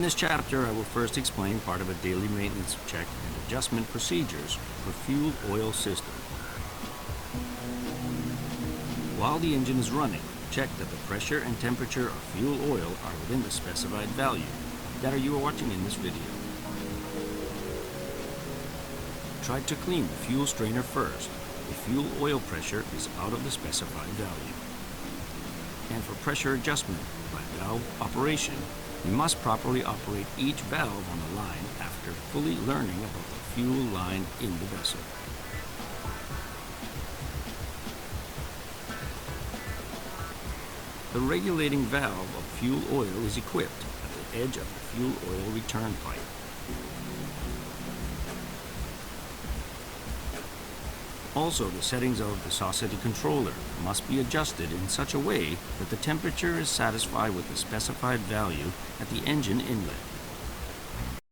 In this chapter, I will first explain part of a daily maintenance check and adjustment procedures for fuel oil system. While the engine is running, check that the pressure and temperature of fuel oil are within the specified value that you are watching in this video. Try to clean the fuel strainer first if fuel oil pressure is out of the specified value. And for pressure adjustment by valve operation, you must properly operate each valve on the line after fully learning about the fuel line in the vessel. The regulating valve of fuel oil is equipped at the edge of the fuel oil return pipe. Also, the settings of the Saucity controller must be adjusted in such a way that the temperature is satisfied with the specified value at the engine inlet.